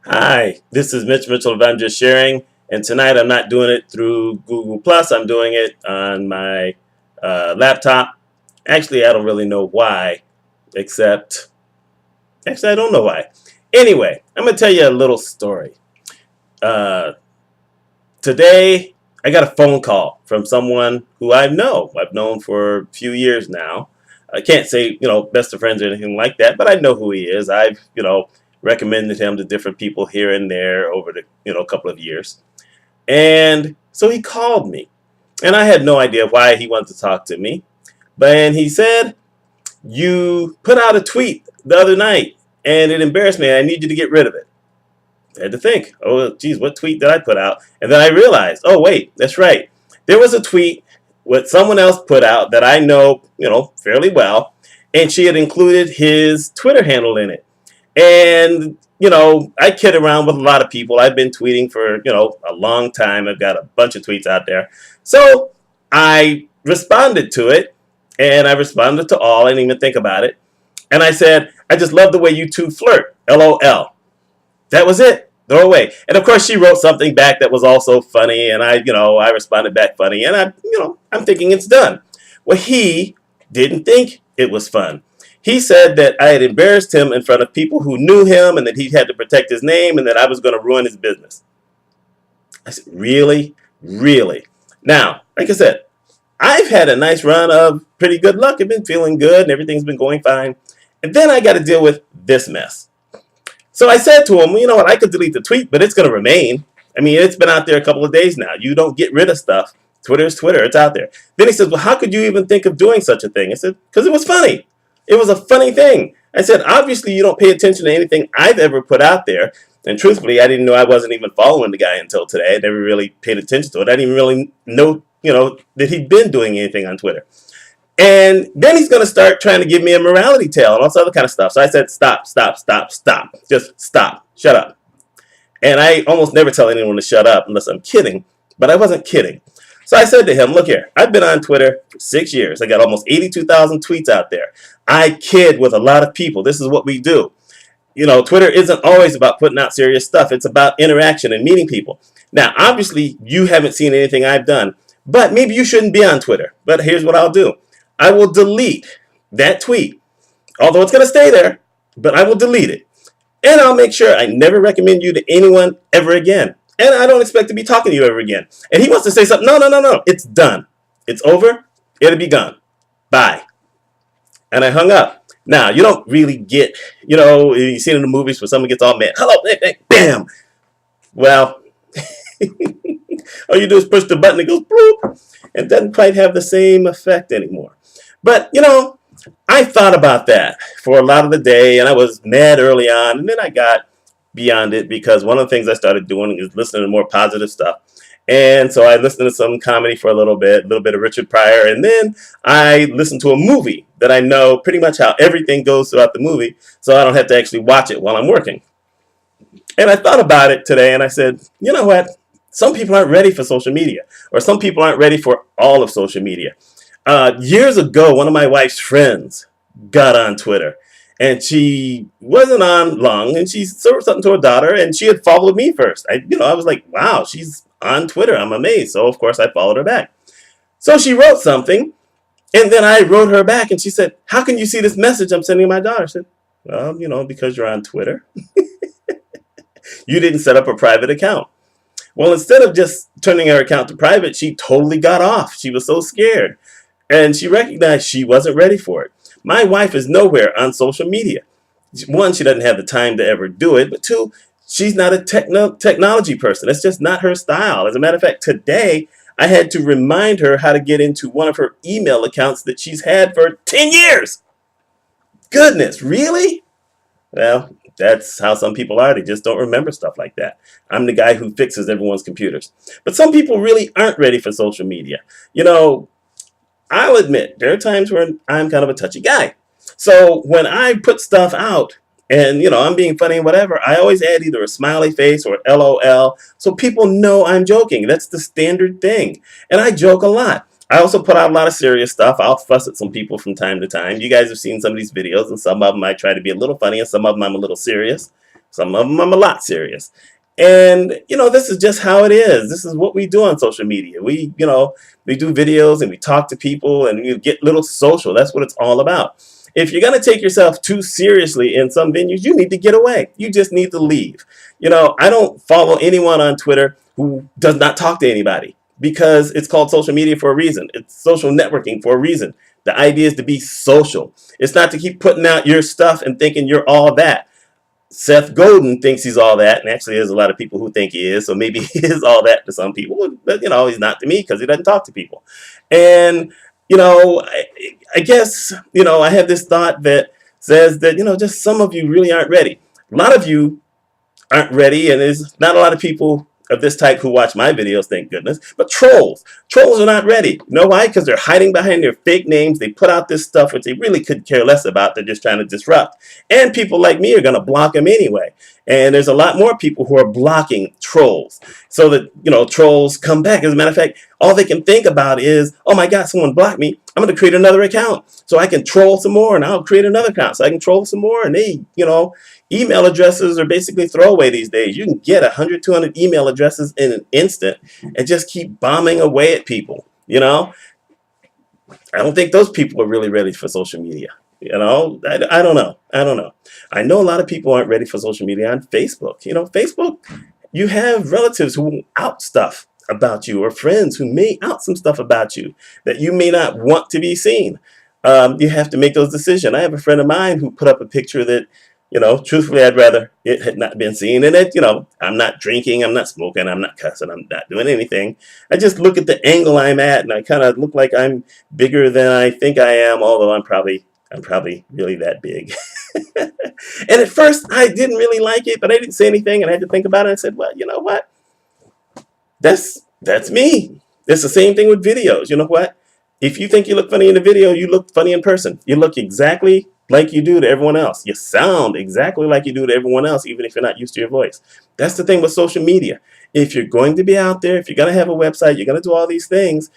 Hi, this is Mitch Mitchell of I'm Just Sharing, and tonight I'm not doing it through Google Plus. I'm doing it on my laptop. Actually, I don't really know why, except I don't know why. Anyway, I'm gonna tell you a little story. Uh, Today, I got a phone call from someone who I know. I've known for a few years now. I can't say, best of friends or anything like that, but I know who he is. I've, recommended him to different people here and there over the, couple of years. And so he called me. And I had no idea why he wanted to talk to me. But he said, "You put out a tweet the other night and it embarrassed me. I need you to get rid of it." I had to think, oh, geez, what tweet did I put out? And then I realized, oh, wait, that's right. There was a tweet what someone else put out that I know, fairly well, and she had included his Twitter handle in it. And, I kid around with a lot of people. I've been tweeting for, a long time. I've got a bunch of tweets out there. So I responded to it, and I responded to all. I didn't even think about it. And I said, "I just love the way you two flirt. LOL." That was it. Throw away. And of course, she wrote something back that was also funny, and I responded back funny, and I'm thinking it's done. Well, he didn't think it was fun. He said that I had embarrassed him in front of people who knew him, and that he had to protect his name, and that I was going to ruin his business. I said, really, really. Now, like I said, I've had a nice run of pretty good luck. I've been feeling good, and everything's been going fine. And then I got to deal with this mess. So I said to him, "Well, you know what, I could delete the tweet, but it's going to remain. I mean, it's been out there a couple of days now. You don't get rid of stuff. Twitter is Twitter. It's out there." Then he says, "Well, how could you even think of doing such a thing?" I said, "Because it was funny. It was a funny thing." I said, "Obviously, you don't pay attention to anything I've ever put out there." And truthfully, I didn't know I wasn't even following the guy until today. I never really paid attention to it. I didn't even really know, that he'd been doing anything on Twitter. And then he's going to start trying to give me a morality tale and all this other kind of stuff. So I said, "Stop, stop, stop, stop. Just stop. Shut up." And I almost never tell anyone to shut up unless I'm kidding, but I wasn't kidding. So I said to him, "Look here, I've been on Twitter for 6 years. I got almost 82,000 tweets out there. I kid with a lot of people. This is what we do. Twitter isn't always about putting out serious stuff. It's about interaction and meeting people. Now, obviously, you haven't seen anything I've done, but maybe you shouldn't be on Twitter. But here's what I'll do. I will delete that tweet, although it's going to stay there, but I will delete it. And I'll make sure I never recommend you to anyone ever again. And I don't expect to be talking to you ever again." And he wants to say something. No, no, no, no. It's done. It's over. It'll be gone. Bye. And I hung up. Now, you don't really get, you've seen in the movies where someone gets all mad. Hello, bam. Well, all you do is push the button, it goes bloop, and doesn't quite have the same effect anymore. But, I thought about that for a lot of the day, and I was mad early on, and then I got beyond it because one of the things I started doing is listening to more positive stuff. And so I listened to some comedy for a little bit of Richard Pryor, and then I listened to a movie that I know pretty much how everything goes throughout the movie, so I don't have to actually watch it while I'm working. And I thought about it today, and I said, you know what? Some people aren't ready for social media, or some people aren't ready for all of social media. Years ago, one of my wife's friends got on Twitter, and she wasn't on long, and she said something to her daughter, and she had followed me first. I was like, wow, she's on Twitter. I'm amazed. So of course I followed her back. So she wrote something, and then I wrote her back, and she said, "How can you see this message I'm sending my daughter?" I said, "Well, because you're on Twitter. You didn't set up a private account." Well, instead of just turning her account to private, she totally got off. She was so scared. And she recognized she wasn't ready for it. My wife is nowhere on social media. One, she doesn't have the time to ever do it. But two, she's not a technology person. It's just not her style. As a matter of fact, today I had to remind her how to get into one of her email accounts that she's had for 10 years. Goodness, really? Well, that's how some people are. They just don't remember stuff like that. I'm the guy who fixes everyone's computers. But some people really aren't ready for social media. I'll admit there are times when I'm kind of a touchy guy. So when I put stuff out and I'm being funny and whatever, I always add either a smiley face or LOL so people know I'm joking. That's the standard thing. And I joke a lot. I also put out a lot of serious stuff. I'll fuss at some people from time to time. You guys have seen some of these videos, and some of them I try to be a little funny, and some of them I'm a little serious. Some of them I'm a lot serious. And, this is just how it is. This is what we do on social media. We do videos and we talk to people and we get little social. That's what it's all about. If you're going to take yourself too seriously in some venues, you need to get away. You just need to leave. I don't follow anyone on Twitter who does not talk to anybody, because it's called social media for a reason. It's social networking for a reason. The idea is to be social. It's not to keep putting out your stuff and thinking you're all that. Seth Godin thinks he's all that, and actually there's a lot of people who think he is, so maybe he is all that to some people, but he's not to me because he doesn't talk to people. And I guess I have this thought that says that just some of you really aren't ready. A lot of you aren't ready, and there's not a lot of people of this type who watch my videos, thank goodness. But trolls are not ready. You know why? Because they're hiding behind their fake names. They put out this stuff which they really could care less about. They're just trying to disrupt. And people like me are going to block them anyway. And there's a lot more people who are blocking trolls, so that trolls come back. As a matter of fact, all they can think about is, oh my God, someone blocked me. I'm going to create another account so I can troll some more, and I'll create another account so I can troll some more. And email addresses are basically throwaway these days. You can get 100, 200 email addresses in an instant and just keep bombing away at people. I don't think those people are really ready for social media. I don't know. I know a lot of people aren't ready for social media on Facebook. Facebook, you have relatives who will out stuff about you, or friends who may out some stuff about you that you may not want to be seen. You have to make those decisions. I have a friend of mine who put up a picture that, truthfully, I'd rather it had not been seen. And I'm not drinking, I'm not smoking, I'm not cussing, I'm not doing anything. I just look at the angle I'm at, and I kind of look like I'm bigger than I think I am, although I'm probably really that big. And at first, I didn't really like it, but I didn't say anything, and I had to think about it. I said, well, you know what? That's me. It's the same thing with videos. You know what? If you think you look funny in the video, you look funny in person. You look exactly like you do to everyone else. You sound exactly like you do to everyone else, even if you're not used to your voice. That's the thing with social media. If you're going to be out there, if you're going to have a website, you're going to do all these things,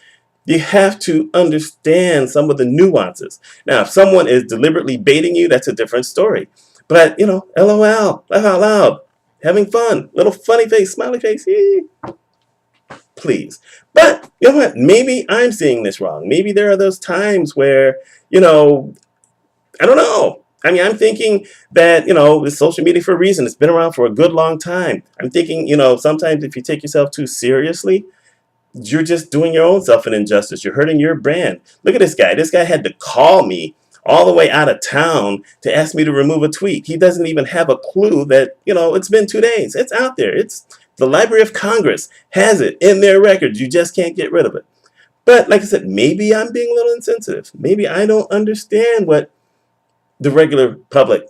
you have to understand some of the nuances. Now, if someone is deliberately baiting you, that's a different story. But, LOL, laugh out loud, having fun, little funny face, smiley face, please. But you know what? Maybe I'm seeing this wrong. Maybe there are those times where, I don't know. I'm thinking that, it's social media for a reason. It's been around for a good long time. I'm thinking, sometimes if you take yourself too seriously, you're just doing your own self an injustice. You're hurting your brand. Look at this guy. This guy had to call me all the way out of town to ask me to remove a tweet. He doesn't even have a clue that, it's been 2 days. It's out there. It's the Library of Congress has it in their records. You just can't get rid of it. But like I said, maybe I'm being a little insensitive. Maybe I don't understand what the regular public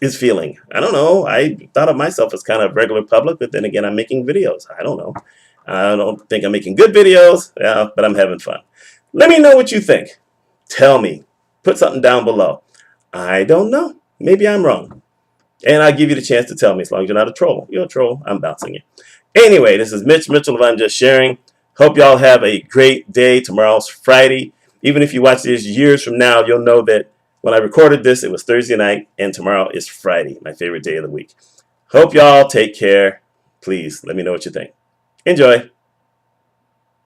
is feeling. I don't know. I thought of myself as kind of regular public, but then again, I'm making videos. I don't know. I don't think I'm making good videos, but I'm having fun. Let me know what you think. Tell me. Put something down below. I don't know. Maybe I'm wrong. And I'll give you the chance to tell me, as long as you're not a troll. You're a troll, I'm bouncing you. Anyway, this is Mitch Mitchell of I'm Just Sharing. Hope y'all have a great day. Tomorrow's Friday. Even if you watch this years from now, you'll know that when I recorded this, it was Thursday night, and tomorrow is Friday, my favorite day of the week. Hope y'all take care. Please let me know what you think. Enjoy.